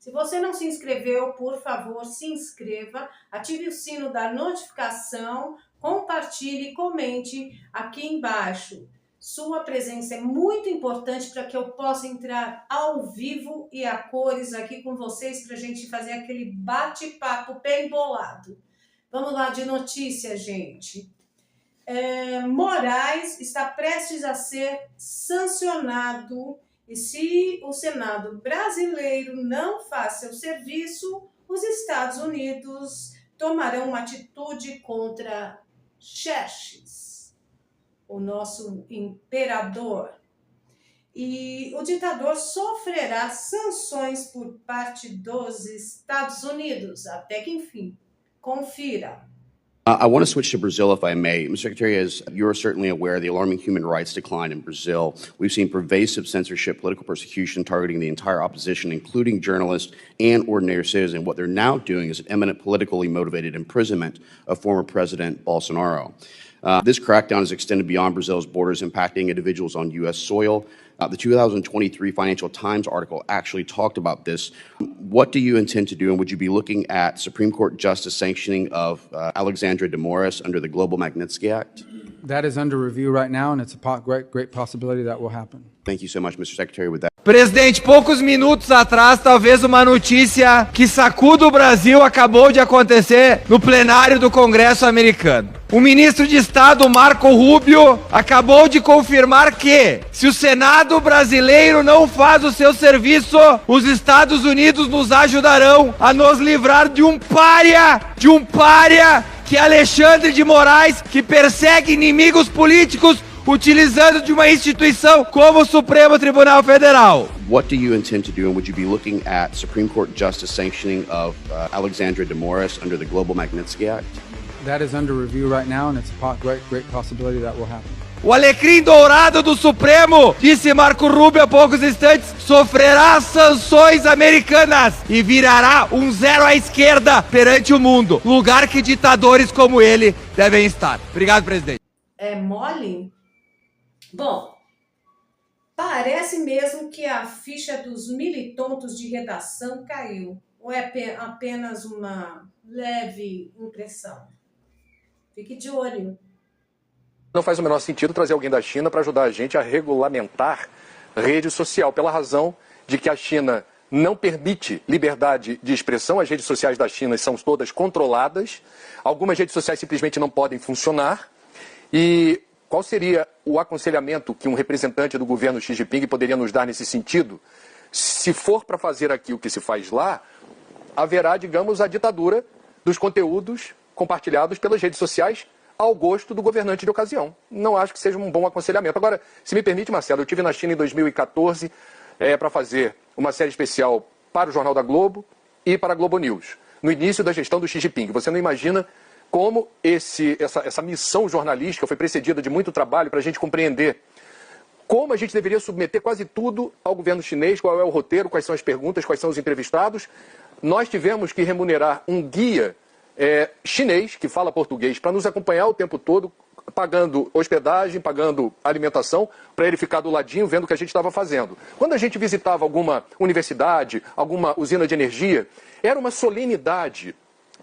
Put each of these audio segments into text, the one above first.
Se você não se inscreveu, por favor, se inscreva, ative o sino da notificação, compartilhe e comente aqui embaixo. Sua presença é muito importante para que eu possa entrar ao vivo e a cores aqui com vocês para a gente fazer aquele bate-papo bem bolado. Vamos lá de notícia, gente. Moraes está prestes a ser sancionado e se o Senado brasileiro não faz seu serviço, os Estados Unidos tomarão uma atitude contra Xerxes, o nosso imperador. E o ditador sofrerá sanções por parte dos Estados Unidos, até que enfim. Confira. I want to switch to Brazil, if I may. Mr. Secretary, as you're certainly aware, the alarming human rights decline in Brazil. We've seen pervasive censorship, political persecution targeting the entire opposition, including journalists and ordinary citizens. What they're now doing is an imminent politically motivated imprisonment of former President Bolsonaro. This crackdown is extended beyond Brazil's borders, impacting individuals on U.S. soil. The 2023 Financial Times article actually talked about this. What do you intend to do, and would you be looking at Supreme Court justice sanctioning of Alexandra de Moraes under the Global Magnitsky Act? That is under review right now, and it's a great possibility that will happen. Thank you so much, Mr. Secretary. With that. Presidente, poucos minutos atrás, talvez uma notícia que sacuda o Brasil acabou de acontecer no plenário do Congresso americano. O ministro de Estado, Marco Rubio, acabou de confirmar que, se o Senado brasileiro não faz o seu serviço, os Estados Unidos nos ajudarão a nos livrar de um pária que é Alexandre de Moraes, que persegue inimigos políticos utilizando de uma instituição como o Supremo Tribunal Federal. What do you intend to do, and would you be looking at Supreme Court justice sanctioning of Alexandra de Moraes under the Global Magnitsky Act? That is under review right now, and it's a great possibility that will happen. O alecrim dourado do Supremo, disse Marco Rubio há poucos instantes, sofrerá sanções americanas e virará um zero à esquerda perante o mundo, lugar que ditadores como ele devem estar. Obrigado, presidente. É mole? Bom, parece mesmo que a ficha dos militontos de redação caiu, ou é apenas uma leve impressão? Fique de olho. Não faz o menor sentido trazer alguém da China para ajudar a gente a regulamentar rede social, pela razão de que a China não permite liberdade de expressão. As redes sociais da China são todas controladas, algumas redes sociais simplesmente não podem funcionar. E qual seria o aconselhamento que um representante do governo Xi Jinping poderia nos dar nesse sentido? Se for para fazer aqui o que se faz lá, haverá, digamos, a ditadura dos conteúdos compartilhados pelas redes sociais ao gosto do governante de ocasião. Não acho que seja um bom aconselhamento. Agora, se me permite, Marcelo, eu estive na China em 2014 para fazer uma série especial para o Jornal da Globo e para a Globo News, no início da gestão do Xi Jinping. Você não imagina como essa missão jornalística foi precedida de muito trabalho para a gente compreender como a gente deveria submeter quase tudo ao governo chinês, qual é o roteiro, quais são as perguntas, quais são os entrevistados. Nós tivemos que remunerar um guia chinês, que fala português, para nos acompanhar o tempo todo, pagando hospedagem, pagando alimentação, para ele ficar do ladinho vendo o que a gente estava fazendo. Quando a gente visitava alguma universidade, alguma usina de energia, era uma solenidade.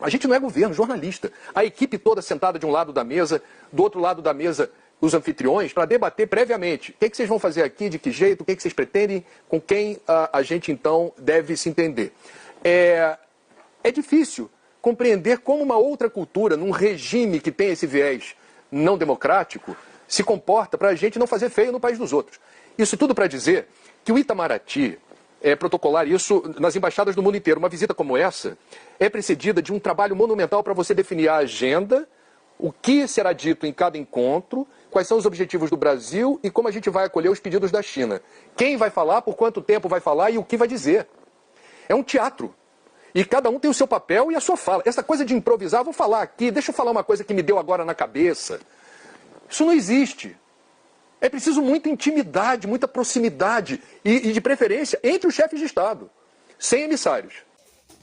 A gente não é governo, jornalista. A equipe toda sentada de um lado da mesa, do outro lado da mesa, os anfitriões, para debater previamente. O que vocês vão fazer aqui, de que jeito, o que vocês pretendem, com quem a gente então deve se entender. É difícil compreender como uma outra cultura, num regime que tem esse viés não democrático, se comporta para a gente não fazer feio no país dos outros. Isso tudo para dizer que o Itamaraty, protocolar isso nas embaixadas do mundo inteiro, uma visita como essa, é precedida de um trabalho monumental para você definir a agenda, o que será dito em cada encontro, quais são os objetivos do Brasil e como a gente vai acolher os pedidos da China. Quem vai falar, por quanto tempo vai falar e o que vai dizer. É um teatro. E cada um tem o seu papel e a sua fala. Essa coisa de improvisar, vou falar aqui, deixa eu falar uma coisa que me deu agora na cabeça. Isso não existe. É preciso muita intimidade, muita proximidade e de preferência entre os chefes de Estado, sem emissários.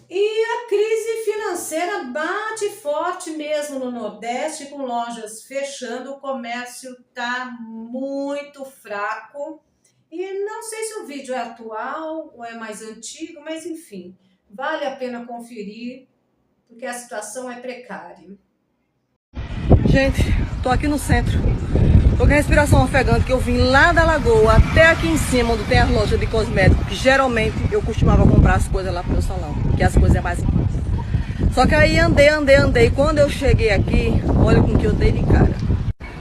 E a crise financeira bate forte mesmo no Nordeste, com lojas fechando, o comércio está muito fraco. E não sei se o vídeo é atual ou é mais antigo, mas enfim, Vale a pena conferir, porque a situação é precária. Gente, tô aqui no centro. Tô com a respiração ofegante, que eu vim lá da Lagoa até aqui em cima, onde tem as lojas de cosméticos, que geralmente eu costumava comprar as coisas lá pro meu salão, que as coisas é mais importantes. Só que aí andei. Quando eu cheguei aqui, olha com que eu dei de cara.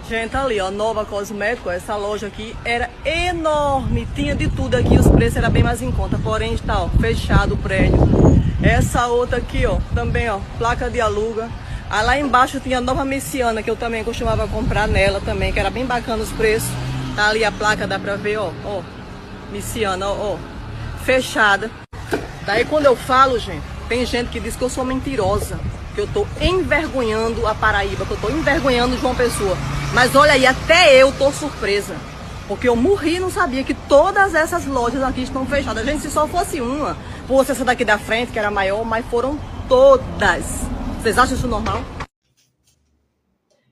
Gente, ali, ó, Nova Cosmético, essa loja aqui era enorme, tinha de tudo aqui, os preços eram bem mais em conta, porém está, ó, fechado o prédio. Essa outra aqui, ó, também, ó, placa de aluga. Aí lá embaixo tinha a Nova Messiana, que eu também costumava comprar nela também, que era bem bacana os preços. Tá ali a placa, dá pra ver, ó, ó, Messiana, ó, fechada. Daí quando eu falo, gente, tem gente que diz que eu sou mentirosa, que eu tô envergonhando a Paraíba, que eu tô envergonhando João Pessoa. Mas olha aí, até eu tô surpresa, porque eu morri e não sabia que todas essas lojas aqui estão fechadas. Gente, se só fosse uma, fosse essa daqui da frente, que era maior, mas foram todas. Vocês acham isso normal?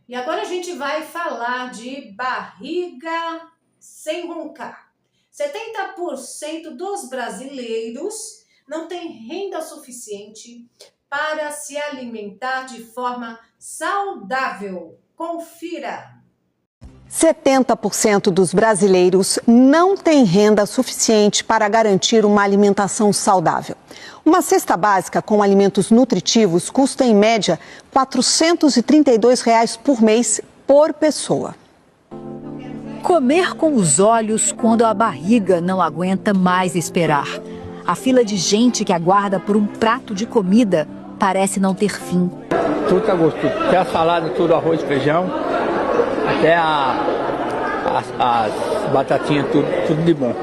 E agora a gente vai falar de barriga sem roncar. 70% dos brasileiros não têm renda suficiente para se alimentar de forma saudável. Confira! 70% dos brasileiros não têm renda suficiente para garantir uma alimentação saudável. Uma cesta básica com alimentos nutritivos custa, em média, R$ 432 por mês por pessoa. Comer com os olhos quando a barriga não aguenta mais esperar. A fila de gente que aguarda por um prato de comida parece não ter fim. Tudo tá gostoso, até a salada, tudo arroz, feijão, até as batatinhas, tudo de bom.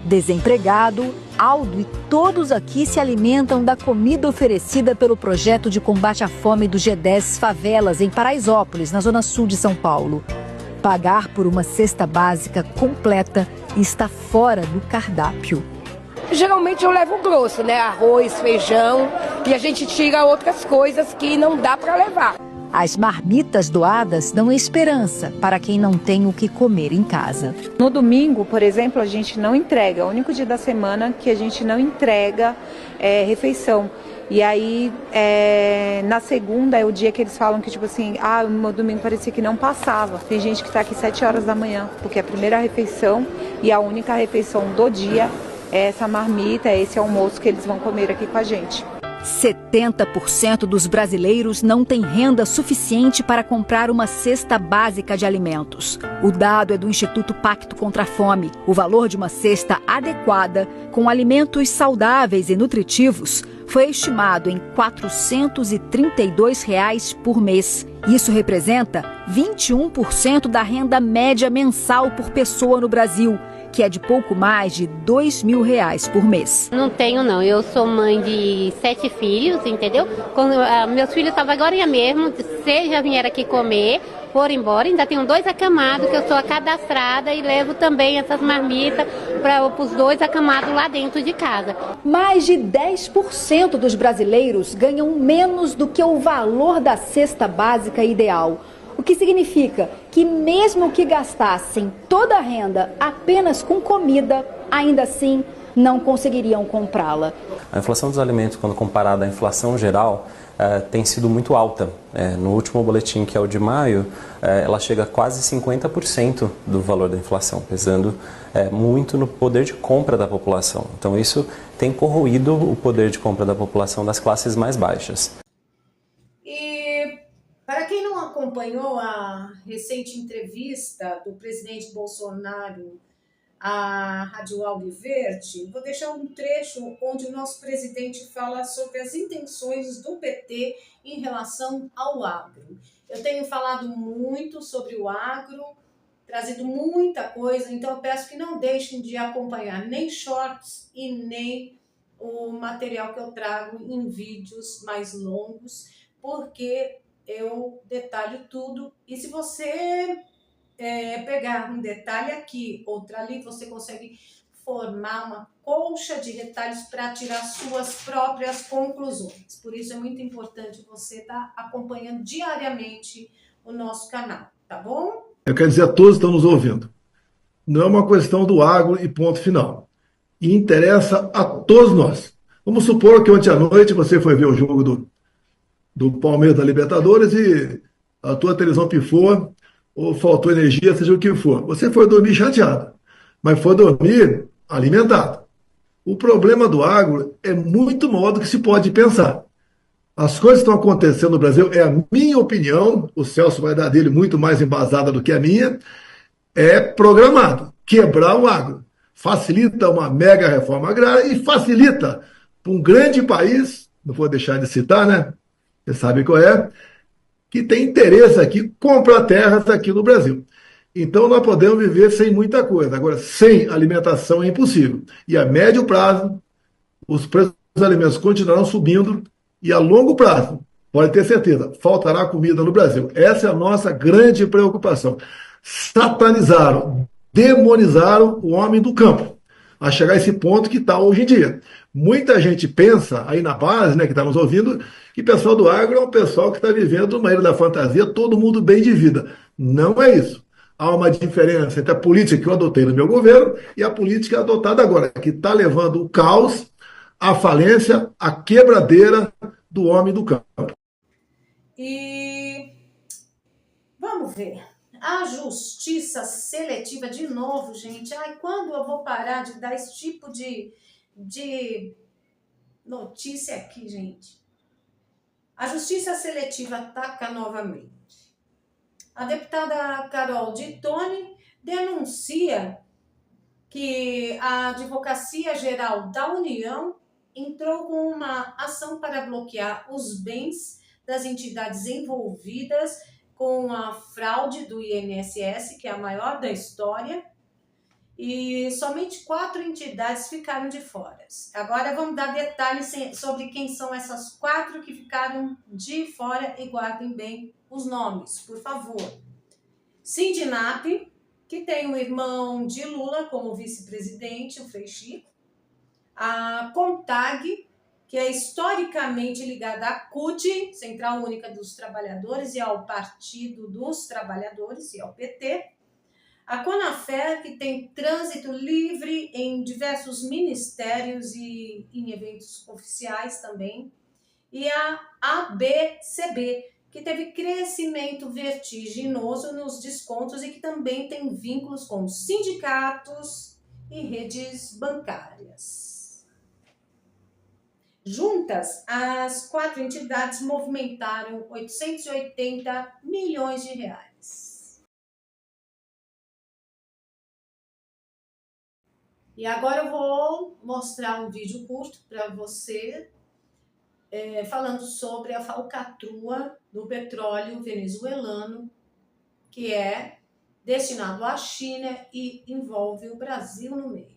Desempregado, Aldo e todos aqui se alimentam da comida oferecida pelo projeto de combate à fome do G10 Favelas, em Paraisópolis, na zona sul de São Paulo. Pagar por uma cesta básica completa está fora do cardápio. Geralmente eu levo grosso, né? Arroz, feijão, e a gente tira outras coisas que não dá para levar. As marmitas doadas dão esperança para quem não tem o que comer em casa. No domingo, por exemplo, a gente não entrega. É o único dia da semana que a gente não entrega refeição. E aí, na segunda é o dia que eles falam que, tipo assim, o meu domingo parecia que não passava. Tem gente que está aqui 7 horas da manhã, porque é a primeira refeição e a única refeição do dia é essa marmita, é esse almoço que eles vão comer aqui com a gente. 70% dos brasileiros não têm renda suficiente para comprar uma cesta básica de alimentos. O dado é do Instituto Pacto contra a Fome. O valor de uma cesta adequada, com alimentos saudáveis e nutritivos, foi estimado em R$ 432 por mês. Isso representa 21% da renda média mensal por pessoa no Brasil, que é de pouco mais de R$ 2.000 por mês. Não tenho, não. Eu sou mãe de 7 filhos, entendeu? Quando meus filhos estavam agora mesmo, vocês já vieram aqui comer, foram embora. Ainda tenho 2 acamados, que eu sou a cadastrada, e levo também essas marmitas para os 2 acamados lá dentro de casa. Mais de 10% dos brasileiros ganham menos do que o valor da cesta básica ideal. O que significa que mesmo que gastassem toda a renda apenas com comida, ainda assim não conseguiriam comprá-la. A inflação dos alimentos, quando comparada à inflação geral, tem sido muito alta. No último boletim, que é o de maio, ela chega a quase 50% do valor da inflação, pesando muito no poder de compra da população. Então isso tem corroído o poder de compra da população das classes mais baixas. Para quem não acompanhou a recente entrevista do presidente Bolsonaro à Rádio Alviverde, vou deixar um trecho onde o nosso presidente fala sobre as intenções do PT em relação ao agro. Eu tenho falado muito sobre o agro, trazido muita coisa, então eu peço que não deixem de acompanhar nem shorts e nem o material que eu trago em vídeos mais longos, porque eu detalho tudo, e se você pegar um detalhe aqui, outro ali, você consegue formar uma colcha de retalhos para tirar suas próprias conclusões. Por isso é muito importante você estar acompanhando diariamente o nosso canal, tá bom? Eu quero dizer a todos que estão nos ouvindo, não é uma questão do agro e ponto final. E interessa a todos nós. Vamos supor que ontem à noite você foi ver o jogo do Palmeiras da Libertadores e a tua televisão pifou ou faltou energia, seja o que for. Você foi dormir chateado, mas foi dormir alimentado. O problema do agro é muito maior do que se pode pensar. As coisas que estão acontecendo no Brasil, é a minha opinião, o Celso vai dar dele muito mais embasada do que a minha, é programado. Quebrar o agro. Facilita uma mega reforma agrária e facilita para um grande país, não vou deixar de citar, né? Você sabe qual é, que tem interesse aqui, comprar terras aqui no Brasil. Então nós podemos viver sem muita coisa. Agora, sem alimentação é impossível. E a médio prazo, os preços dos alimentos continuarão subindo e a longo prazo, pode ter certeza, faltará comida no Brasil. Essa é a nossa grande preocupação. Satanizaram, demonizaram o homem do campo, a chegar a esse ponto que está hoje em dia. Muita gente pensa, aí na base, né, que está nos ouvindo, que o pessoal do agro é um pessoal que está vivendo uma ilha da fantasia, todo mundo bem de vida. Não é isso. Há uma diferença entre a política que eu adotei no meu governo e a política adotada agora, que está levando o caos, a falência, a quebradeira do homem do campo. E vamos ver. A justiça seletiva, de novo, gente. Ai, quando eu vou parar de dar esse tipo de notícia aqui, gente? A justiça seletiva ataca novamente. A deputada Carol Dittoni denuncia que a Advocacia Geral da União entrou com uma ação para bloquear os bens das entidades envolvidas com a fraude do INSS, que é a maior da história, e somente 4 entidades ficaram de fora. Agora vamos dar detalhes sobre quem são essas 4 que ficaram de fora e guardem bem os nomes, por favor. Sindinap, que tem um irmão de Lula como vice-presidente, o Frei Chico. A CONTAG, que é historicamente ligada à CUT, Central Única dos Trabalhadores, e ao Partido dos Trabalhadores, e ao PT. A CONAFER, que tem trânsito livre em diversos ministérios e em eventos oficiais também. E a ABCB, que teve crescimento vertiginoso nos descontos e que também tem vínculos com sindicatos e redes bancárias. Juntas, as 4 entidades movimentaram 880 milhões de reais. E agora eu vou mostrar um vídeo curto para você, falando sobre a falcatrua do petróleo venezuelano, que é destinado à China e envolve o Brasil no meio.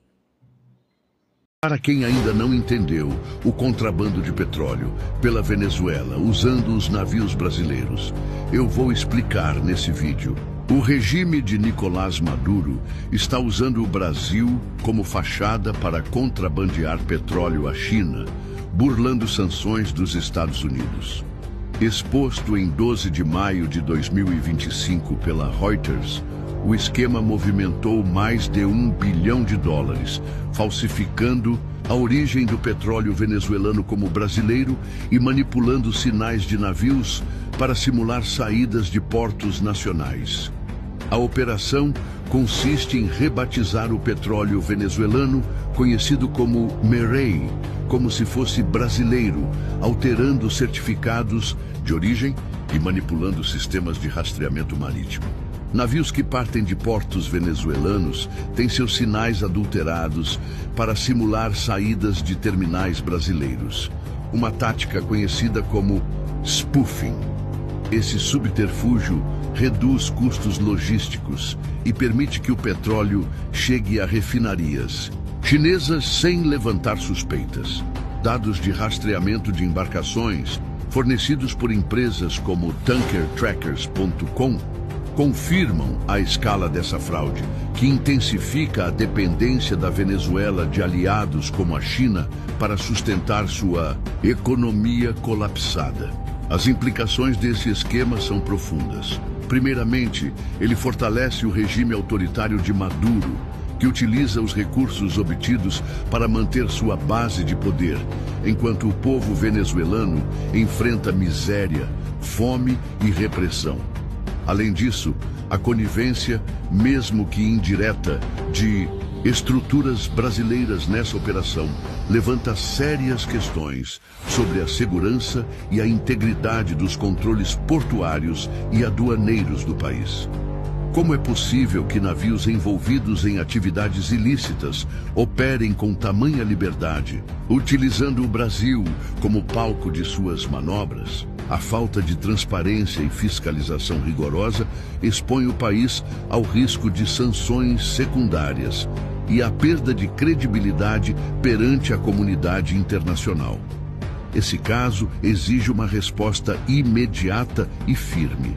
Para quem ainda não entendeu, o contrabando de petróleo pela Venezuela usando os navios brasileiros, eu vou explicar nesse vídeo. O regime de Nicolás Maduro está usando o Brasil como fachada para contrabandear petróleo à China, burlando sanções dos Estados Unidos. Exposto em 12 de maio de 2025 pela Reuters, o esquema movimentou mais de $1 bilhão, falsificando a origem do petróleo venezuelano como brasileiro e manipulando sinais de navios para simular saídas de portos nacionais. A operação consiste em rebatizar o petróleo venezuelano, conhecido como Merey, como se fosse brasileiro, alterando certificados de origem e manipulando sistemas de rastreamento marítimo. Navios que partem de portos venezuelanos têm seus sinais adulterados para simular saídas de terminais brasileiros, uma tática conhecida como spoofing. Esse subterfúgio reduz custos logísticos e permite que o petróleo chegue a refinarias chinesas sem levantar suspeitas. Dados de rastreamento de embarcações fornecidos por empresas como tankertrackers.com confirmam a escala dessa fraude, que intensifica a dependência da Venezuela de aliados como a China para sustentar sua economia colapsada. As implicações desse esquema são profundas. Primeiramente, ele fortalece o regime autoritário de Maduro, que utiliza os recursos obtidos para manter sua base de poder, enquanto o povo venezuelano enfrenta miséria, fome e repressão. Além disso, a conivência, mesmo que indireta, de estruturas brasileiras nessa operação levanta sérias questões sobre a segurança e a integridade dos controles portuários e aduaneiros do país. Como é possível que navios envolvidos em atividades ilícitas operem com tamanha liberdade, utilizando o Brasil como palco de suas manobras? A falta de transparência e fiscalização rigorosa expõe o país ao risco de sanções secundárias e à perda de credibilidade perante a comunidade internacional. Esse caso exige uma resposta imediata e firme.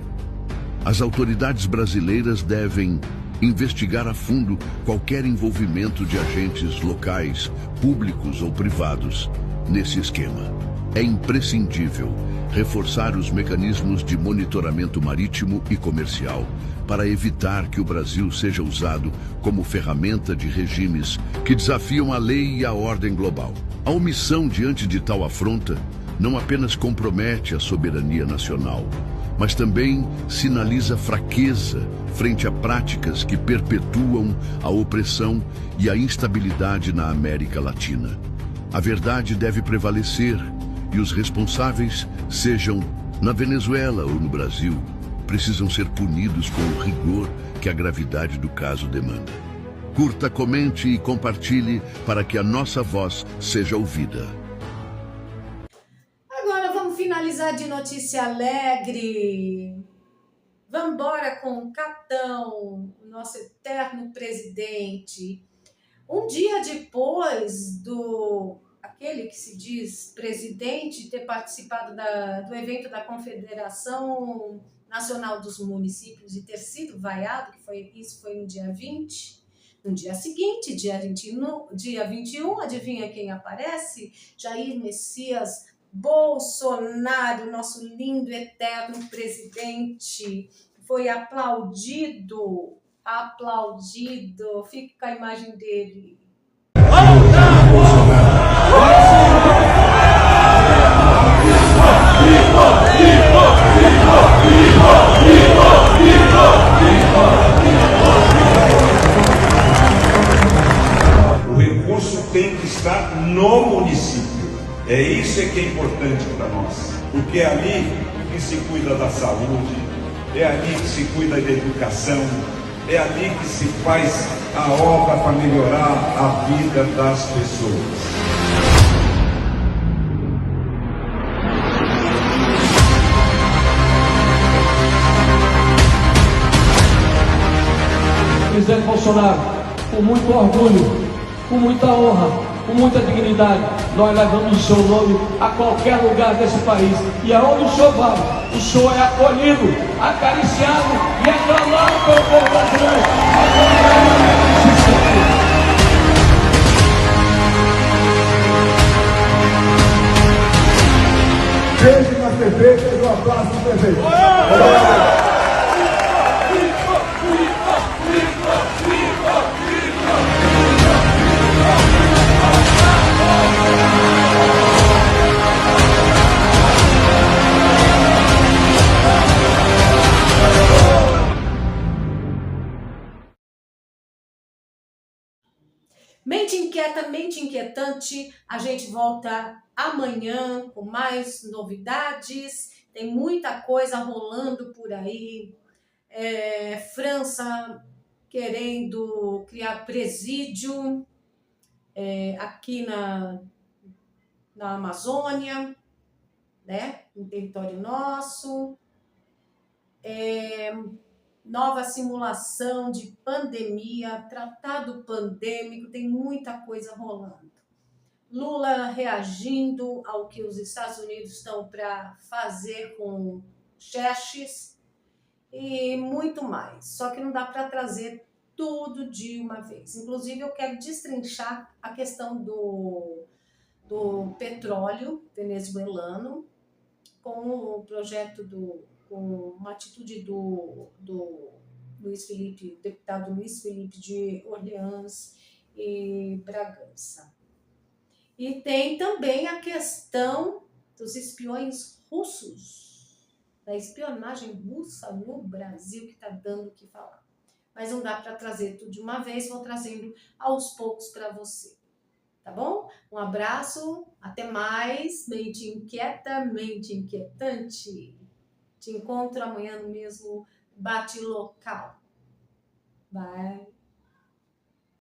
As autoridades brasileiras devem investigar a fundo qualquer envolvimento de agentes locais, públicos ou privados nesse esquema. É imprescindível reforçar os mecanismos de monitoramento marítimo e comercial para evitar que o Brasil seja usado como ferramenta de regimes que desafiam a lei e a ordem global. A omissão diante de tal afronta não apenas compromete a soberania nacional, mas também sinaliza fraqueza frente a práticas que perpetuam a opressão e a instabilidade na América Latina. A verdade deve prevalecer e os responsáveis, sejam na Venezuela ou no Brasil, precisam ser punidos com o rigor que a gravidade do caso demanda. Curta, comente e compartilhe para que a nossa voz seja ouvida. Agora vamos finalizar de notícia alegre. Vamos embora com o Catão, o nosso eterno presidente. Um dia depois do aquele que se diz presidente ter participado do evento da Confederação Nacional dos Municípios e ter sido vaiado, isso foi no dia 20, no dia seguinte, dia 21, adivinha quem aparece? Jair Messias Bolsonaro, nosso lindo, eterno presidente, foi aplaudido, fica com a imagem dele. O recurso tem que estar no município. É isso que é importante para nós. Porque é ali que se cuida da saúde, é ali que se cuida da educação, é ali que se faz a obra para melhorar a vida das pessoas. Presidente Bolsonaro, com muito orgulho, com muita honra, com muita dignidade, nós levamos o seu nome a qualquer lugar desse país. E aonde o senhor vai, o senhor é acolhido, acariciado e aclamado pelo povo brasileiro. Beijo nas prefeitas, um abraço no prefeito. Mente inquieta, mente inquietante, a gente volta amanhã com mais novidades, tem muita coisa rolando por aí, França querendo criar presídio aqui na Amazônia, né, no território nosso, nova simulação de pandemia, tratado pandêmico, tem muita coisa rolando. Lula reagindo ao que os Estados Unidos estão para fazer com Xerxes e muito mais. Só que não dá para trazer tudo de uma vez. Inclusive, eu quero destrinchar a questão do petróleo venezuelano com o projeto com uma atitude do deputado Luiz Felipe de Orleans e Bragança. E tem também a questão dos espiões russos, da espionagem russa no Brasil, que está dando o que falar. Mas não dá para trazer tudo de uma vez, vou trazendo aos poucos para você. Tá bom? Um abraço, até mais. Mente inquieta, mente inquietante. Te encontro amanhã no mesmo bate-local. Bye.